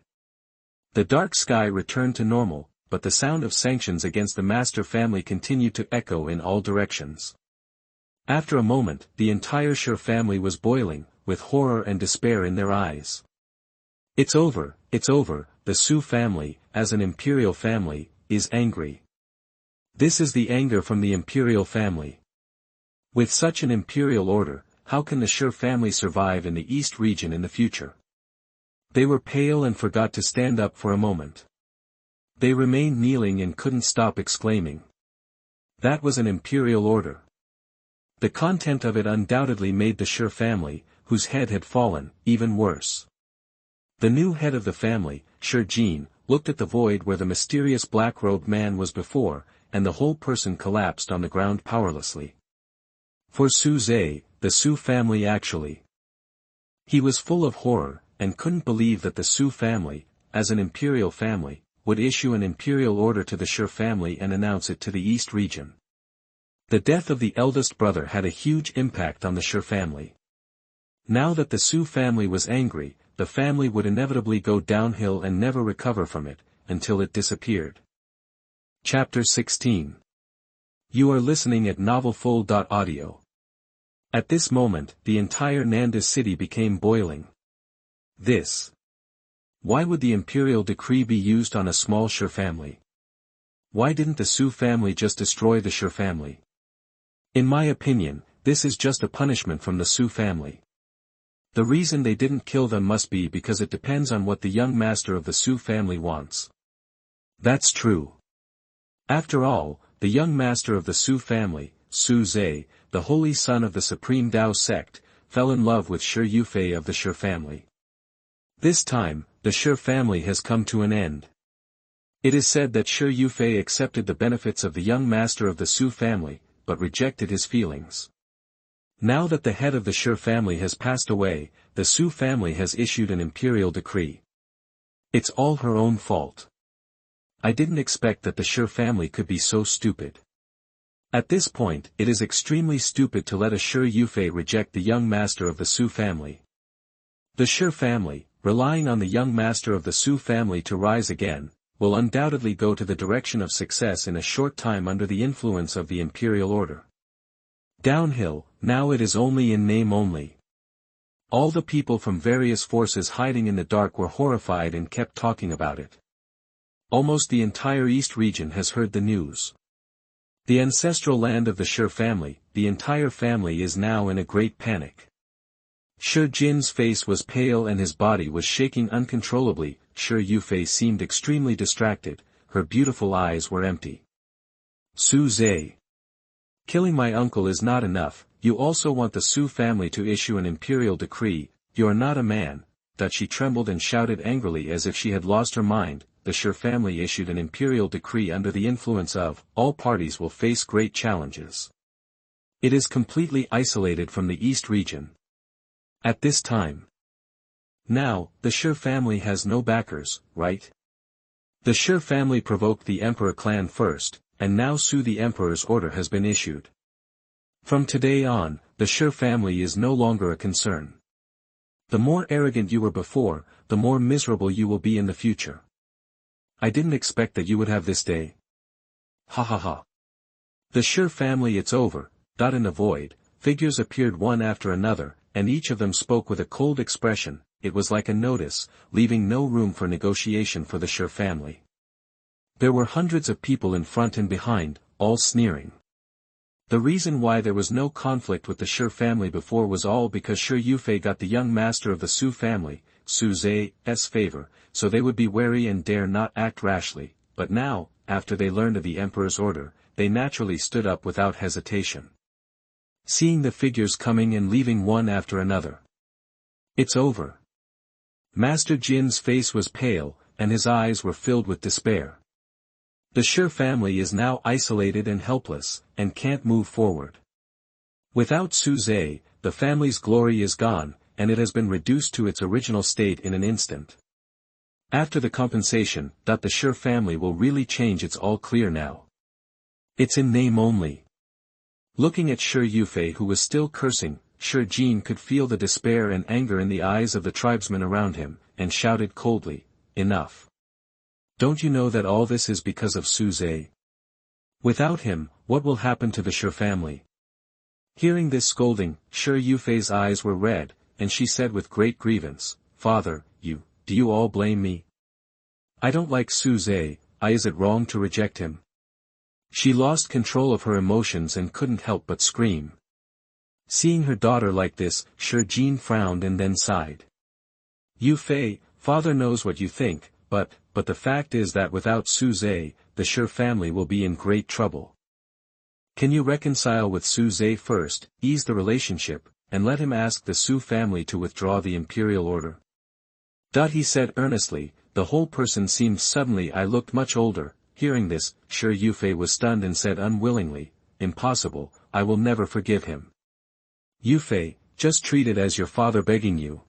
The dark sky returned to normal, but the sound of sanctions against the master family continued to echo in all directions. After a moment, the entire Sher family was boiling, with horror and despair in their eyes. It's over, the Sioux family, as an imperial family, is angry. This is the anger from the imperial family. With such an imperial order, how can the Sher family survive in the East region in the future? They were pale and forgot to stand up for a moment. They remained kneeling and couldn't stop exclaiming. That was an imperial order. The content of it undoubtedly made the Sher family, whose head had fallen, even worse. The new head of the family, Sher Jin, looked at the void where the mysterious black-robed man was before, and the whole person collapsed on the ground powerlessly. For Su Zhe, the Sioux family actually. He was full of horror, and couldn't believe that the Sioux family, as an imperial family, would issue an imperial order to the Sher family and announce it to the East region. The death of the eldest brother had a huge impact on the Sher family. Now that the Sioux family was angry, the family would inevitably go downhill and never recover from it, until it disappeared. Chapter 16. You are listening at novelfull.audio. At this moment, the entire NaN City became boiling. Why would the imperial decree be used on a small Sher family? Why didn't the Sioux family just destroy the Sher family? In my opinion, this is just a punishment from the Sioux family. The reason they didn't kill them must be because it depends on what the young master of the Sioux family wants. That's true. After all, the young master of the Sioux family, Su Zhe, the holy son of the supreme Tao sect, fell in love with Sher Yufei of the Sher family. This time, the Sher family has come to an end. It is said that Sher Yufei accepted the benefits of the young master of the Sioux family, but rejected his feelings. Now that the head of the Sher family has passed away, the Sioux family has issued an imperial decree. It's all her own fault. I didn't expect that the Sher family could be so stupid. At this point, it is extremely stupid to let a Sher Yufei reject the young master of the Sioux family. The Sher family, relying on the young master of the Sioux family to rise again, will undoubtedly go to the direction of success in a short time under the influence of the imperial order. Downhill, now it is only in name only. All the people from various forces hiding in the dark were horrified and kept talking about it. Almost the entire East region has heard the news. The ancestral land of the Sher family, the entire family is now in a great panic. Sher Jin's face was pale and his body was shaking uncontrollably. Sher Yufei seemed extremely distracted, her beautiful eyes were empty. Su Zhe. Killing my uncle is not enough, you also want the Sioux family to issue an imperial decree, you are not a man. That she trembled and shouted angrily as if she had lost her mind. The Sher family issued an imperial decree under the influence of, all parties will face great challenges. It is completely isolated from the East region. At this time. Now, the Sher family has no backers, right? The Sher family provoked the Emperor clan first, and now the Emperor's order has been issued. From today on, the Sher family is no longer a concern. The more arrogant you were before, the more miserable you will be in the future. I didn't expect that you would have this day. Ha ha ha. The Sure family, it's over. In the void, figures appeared one after another, and each of them spoke with a cold expression. It was like a notice, leaving no room for negotiation for the Sure family. There were hundreds of people in front and behind, all sneering. The reason why there was no conflict with the Sure family before was all because Sure Yufei got the young master of the Su family, Su Zai's favor, so they would be wary and dare not act rashly, but now, after they learned of the emperor's order, they naturally stood up without hesitation. Seeing the figures coming and leaving one after another. It's over. Master Jin's face was pale, and his eyes were filled with despair. The Sure family is now isolated and helpless, and can't move forward. Without Su Zai, the family's glory is gone, and it has been reduced to its original state in an instant. After the compensation, the Sure family will really change. It's all clear now. It's in name only. Looking at Sure Yufei, who was still cursing, Sure Jin could feel the despair and anger in the eyes of the tribesmen around him, and shouted coldly, "Enough. Don't you know that all this is because of Su Zai? Without him, what will happen to the Sure family?" Hearing this scolding, Sure Yufei's eyes were red, and she said with great grievance, "Father, do you all blame me? I don't like Su Zai. Is it wrong to reject him?" She lost control of her emotions and couldn't help but scream. Seeing her daughter like this, Sure Jin frowned and then sighed. "Yufei, father knows what you think, but the fact is that without Su Zai, the Sure family will be in great trouble. Can you reconcile with Su Zai first, ease the relationship, and let him ask the Su family to withdraw the imperial order?" He said earnestly. The whole person seemed suddenly. I looked much older. Hearing this, Sure Yufei was stunned and said unwillingly, "Impossible, I will never forgive him." "Yufei, just treat it as your father begging you."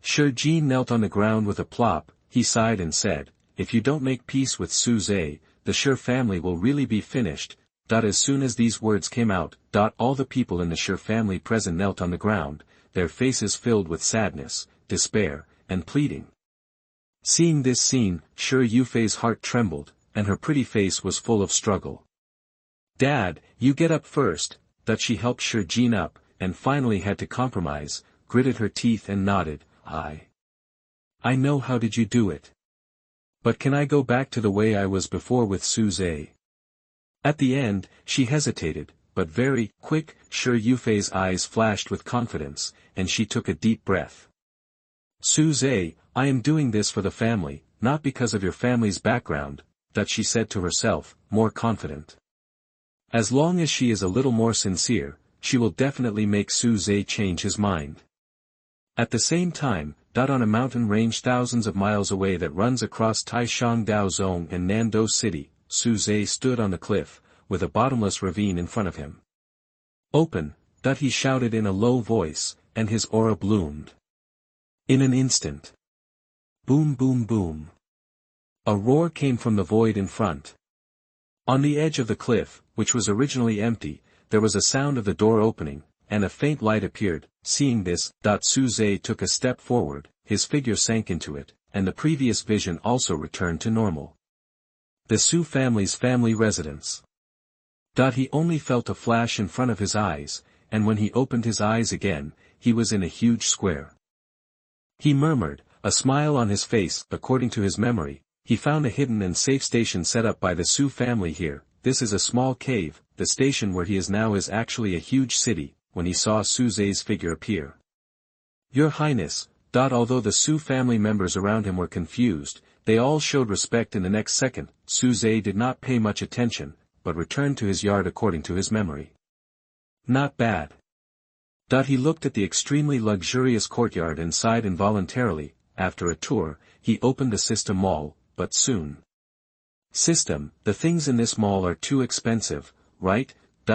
Sure Jin knelt on the ground with a plop. He sighed and said, "If you don't make peace with Su Zai, the Sure family will really be finished." As soon as these words came out, all the people in the Sure family present knelt on the ground, their faces filled with sadness, despair, and pleading. Seeing this scene, Sure Yufei's heart trembled, and her pretty face was full of struggle. "Dad, you get up first." She helped Sure Jin up, and finally had to compromise, gritted her teeth and nodded, I know. How did you do it? But can I go back to the way I was before with Su Zai?" At the end, she hesitated, but very quick. Sure Yufei's eyes flashed with confidence, and she took a deep breath. "Su Zai, I am doing this for the family, not because of your family's background," she said to herself, more confident. As long as she is a little more sincere, she will definitely make Su Zai change his mind. At the same time, on a mountain range thousands of miles away that runs across Taishangdao Zone and Nando City, Su Zai stood on the cliff, with a bottomless ravine in front of him. "Open," he shouted in a low voice, and his aura bloomed. In an instant. Boom boom boom. A roar came from the void in front. On the edge of the cliff, which was originally empty, there was a sound of the door opening, and a faint light appeared. Seeing this, Su Zai took a step forward, his figure sank into it, and the previous vision also returned to normal. The Su family's family residence. He only felt a flash in front of his eyes, and when he opened his eyes again, he was in a huge square. He murmured, a smile on his face. According to his memory, he found a hidden and safe station set up by the Su family here. This is a small cave. The station where he is now is actually a huge city. When he saw Su Zai's figure appear. "Your Highness." Although the Su family members around him were confused, they all showed respect in the next second. Su Zai did not pay much attention, but returned to his yard according to his memory. "Not bad." He looked at the extremely luxurious courtyard and sighed involuntarily. After a tour, he opened the system mall, but soon. "System, the things in this mall are too expensive, right?"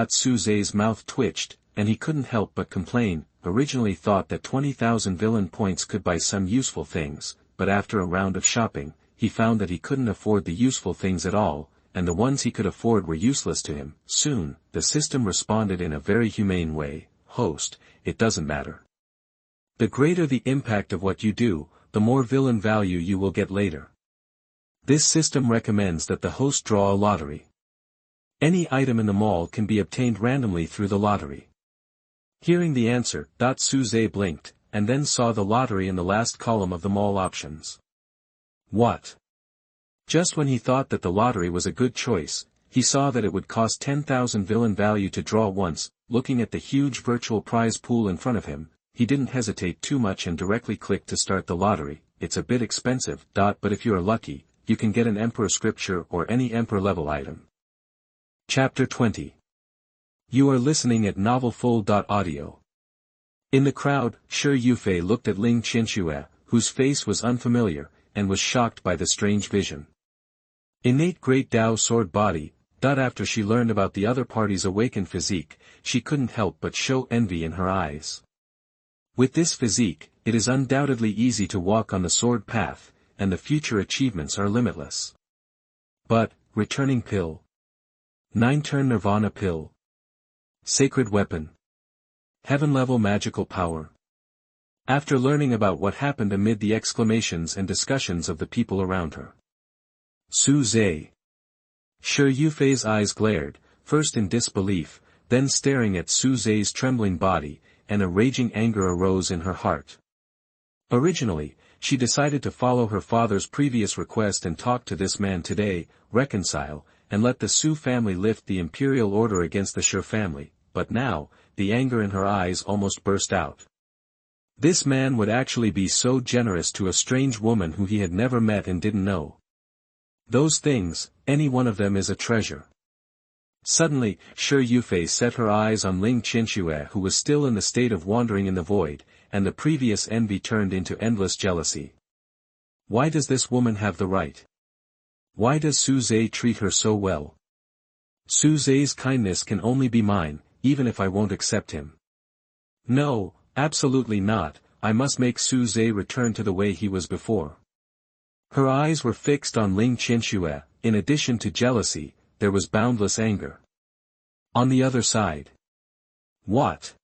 Su Zai's mouth twitched, and he couldn't help but complain. Originally thought that 20,000 villain points could buy some useful things, but after a round of shopping, he found that he couldn't afford the useful things at all, and the ones he could afford were useless to him. Soon, the system responded in a very humane way, "Host, it doesn't matter. The greater the impact of what you do, the more villain value you will get later. This system recommends that the host draw a lottery. Any item in the mall can be obtained randomly through the lottery. Hearing the answer, Suze blinked, and then saw the lottery in the last column of the mall options. What? Just when he thought that the lottery was a good choice, he saw that it would cost 10,000 villain value to draw once. Looking at the huge virtual prize pool in front of him, he didn't hesitate too much and directly clicked to start the lottery. It's a bit expensive, but if you are lucky, you can get an emperor scripture or any emperor level item. Chapter 20. You are listening at novelfull.audio. In the crowd, Shi Yufei looked at Ling Qianxue, whose face was unfamiliar, and was shocked by the strange vision. Innate Great Dao Sword Body. After she learned about the other party's awakened physique, she couldn't help but show envy in her eyes. With this physique, it is undoubtedly easy to walk on the sword path, and the future achievements are limitless. But, returning pill. 9-turn Nirvana pill. Sacred weapon. Heaven-level magical power. After learning about what happened amid the exclamations and discussions of the people around her. Suze. Shi Yufei's eyes glared, first in disbelief, then staring at Suze's trembling body, and a raging anger arose in her heart. Originally, she decided to follow her father's previous request and talk to this man today, reconcile, and let the Su family lift the imperial order against the Shi family, but now, the anger in her eyes almost burst out. This man would actually be so generous to a strange woman who he had never met and didn't know. Those things, any one of them is a treasure. Suddenly, Shi Yufei set her eyes on Ling Qianxue, who was still in the state of wandering in the void, and the previous envy turned into endless jealousy. Why does this woman have the right? Why does Suze treat her so well? Suze's kindness can only be mine, even if I won't accept him. No, absolutely not, I must make Suze return to the way he was before. Her eyes were fixed on Ling Qianxue. In addition to jealousy, there was boundless anger. On the other side. What?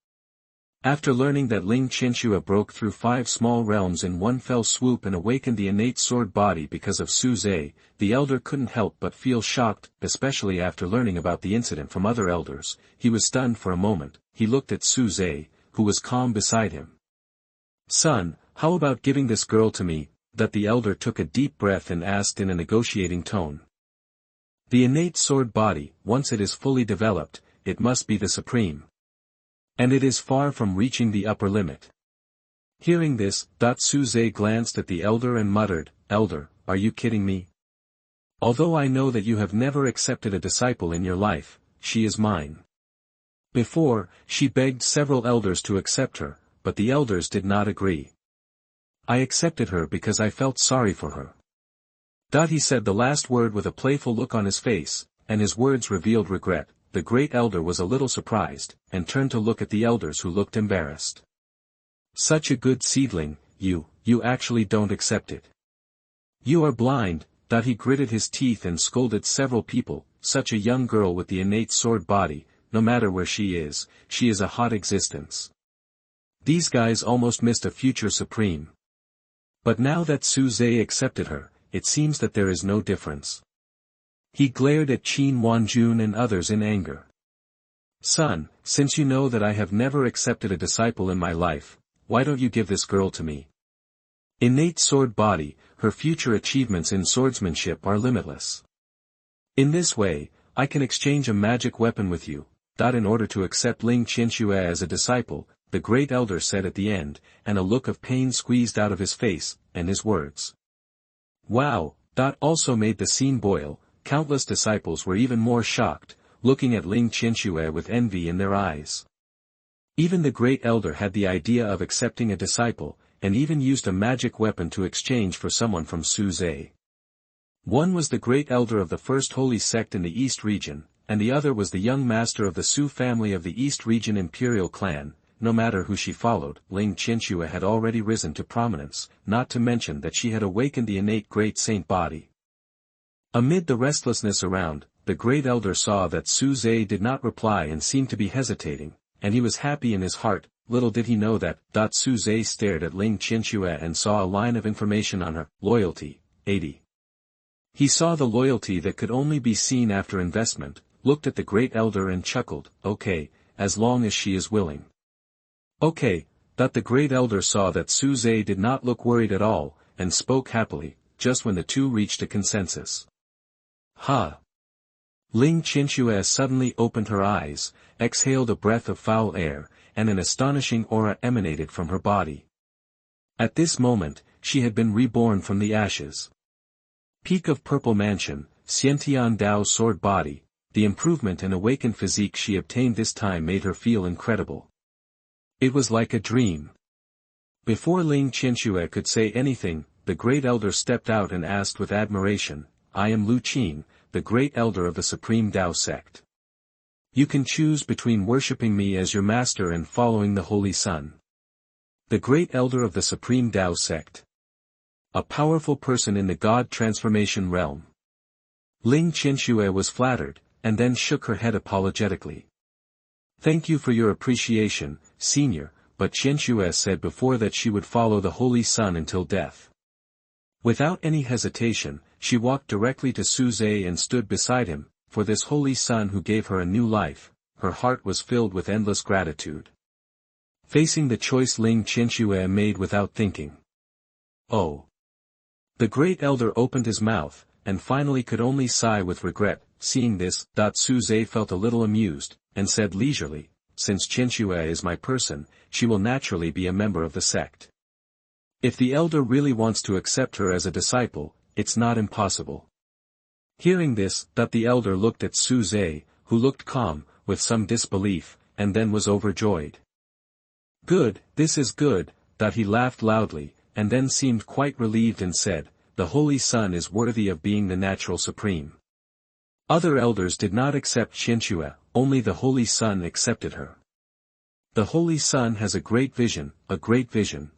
After learning that Ling Qianxue broke through 5 small realms in one fell swoop and awakened the innate sword body because of Suze, the elder couldn't help but feel shocked, especially after learning about the incident from other elders. He was stunned for a moment. He looked at Suze, who was calm beside him. Son, how about giving this girl to me? That the elder took a deep breath and asked in a negotiating tone. The innate sword body, once it is fully developed, it must be the supreme. And it is far from reaching the upper limit. Hearing this, Suze glanced at the elder and muttered, Elder, are you kidding me? Although I know that you have never accepted a disciple in your life, she is mine. Before, she begged several elders to accept her, but the elders did not agree. I accepted her because I felt sorry for her. He said the last word with a playful look on his face, and his words revealed regret. The great elder was a little surprised, and turned to look at the elders who looked embarrassed. Such a good seedling, you actually don't accept it. You are blind. He gritted his teeth and scolded several people. Such a young girl with the innate sword body, no matter where she is a hot existence. These guys almost missed a future supreme. But now that Suze accepted her, it seems that there is no difference. He glared at Qin Wanjun and others in anger. Son, since you know that I have never accepted a disciple in my life, why don't you give this girl to me? Innate sword body, her future achievements in swordsmanship are limitless. In this way, I can exchange a magic weapon with you. In order to accept Ling Qianxue as a disciple, the great elder said at the end, and a look of pain squeezed out of his face, and his words. Wow, also made the scene boil. Countless disciples were even more shocked, looking at Ling Qianxue with envy in their eyes. Even the great elder had the idea of accepting a disciple, and even used a magic weapon to exchange for someone from Suze. One was the great elder of the first holy sect in the East region, and the other was the young master of the Su family of the East region imperial clan. No matter who she followed, Ling Qianxue had already risen to prominence, not to mention that she had awakened the innate great saint body. Amid the restlessness around, the great elder saw that Suze did not reply and seemed to be hesitating, and he was happy in his heart. little did he know that, Su Zhe stared at Ling Qianxue and saw a line of information on her, loyalty, 80. He saw the loyalty that could only be seen after investment, looked at the great elder and chuckled, okay, as long as she is willing. Okay, the great elder saw that Su Zhe did not look worried at all, and spoke happily, just when the two reached a consensus. Ha! Ling Qianxue suddenly opened her eyes, exhaled a breath of foul air, and an astonishing aura emanated from her body. At this moment, she had been reborn from the ashes. Peak of Purple Mansion, Xiantian Dao's sword body, the improvement and awakened physique she obtained this time made her feel incredible. It was like a dream. Before Ling Qianxue could say anything, the great elder stepped out and asked with admiration, I am Lu Qing, the great elder of the Supreme Dao sect. You can choose between worshipping me as your master and following the Holy Sun. The great elder of the Supreme Dao sect. A powerful person in the God transformation realm. Ling Qianxue was flattered, and then shook her head apologetically. Thank you for your appreciation, senior, but Qianxue said before that she would follow the Holy Sun until death. Without any hesitation, she walked directly to Su Zhe and stood beside him, for this Holy Sun who gave her a new life, her heart was filled with endless gratitude. Facing the choice Ling Qianxue made without thinking. Oh! The great elder opened his mouth, and finally could only sigh with regret. Seeing this, Su Zhe felt a little amused, and said leisurely, since Qianxue is my person, she will naturally be a member of the sect. If the elder really wants to accept her as a disciple, it's not impossible. Hearing this, the elder looked at Su Zhe, who looked calm, with some disbelief, and then was overjoyed. Good, this is good, he laughed loudly, and then seemed quite relieved and said, the Holy Sun is worthy of being the natural supreme. Other elders did not accept Qianxue, only the Holy Sun accepted her. The Holy Sun has a great vision, a great vision.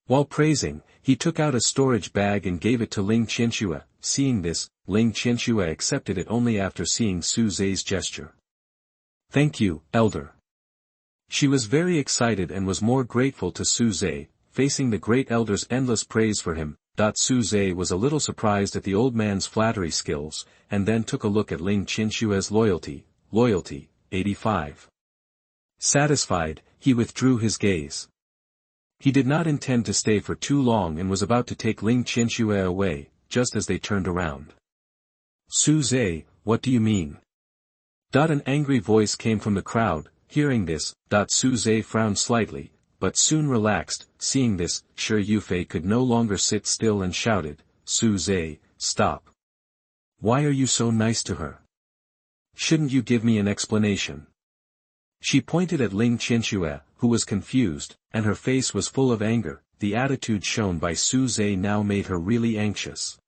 While praising, he took out a storage bag and gave it to Ling Qianxue. Seeing this, Ling Qianxue accepted it only after seeing Su Zhe's gesture. Thank you, elder. She was very excited and was more grateful to Su Zhe, facing the great elder's endless praise for him. Su Zhe was a little surprised at the old man's flattery skills, and then took a look at Ling Qianxue's loyalty, 85. Satisfied, he withdrew his gaze. He did not intend to stay for too long and was about to take Ling Qianxue away, just as they turned around. Su Zhe, what do you mean? An angry voice came from the crowd. Hearing this, Su Zhe frowned slightly, but soon relaxed. Seeing this, Shi Yufei could no longer sit still and shouted, Su Zhe, stop. Why are you so nice to her? Shouldn't you give me an explanation? She pointed at Ling Qianxue, who was confused, and her face was full of anger. The attitude shown by Su Zhe now made her really anxious.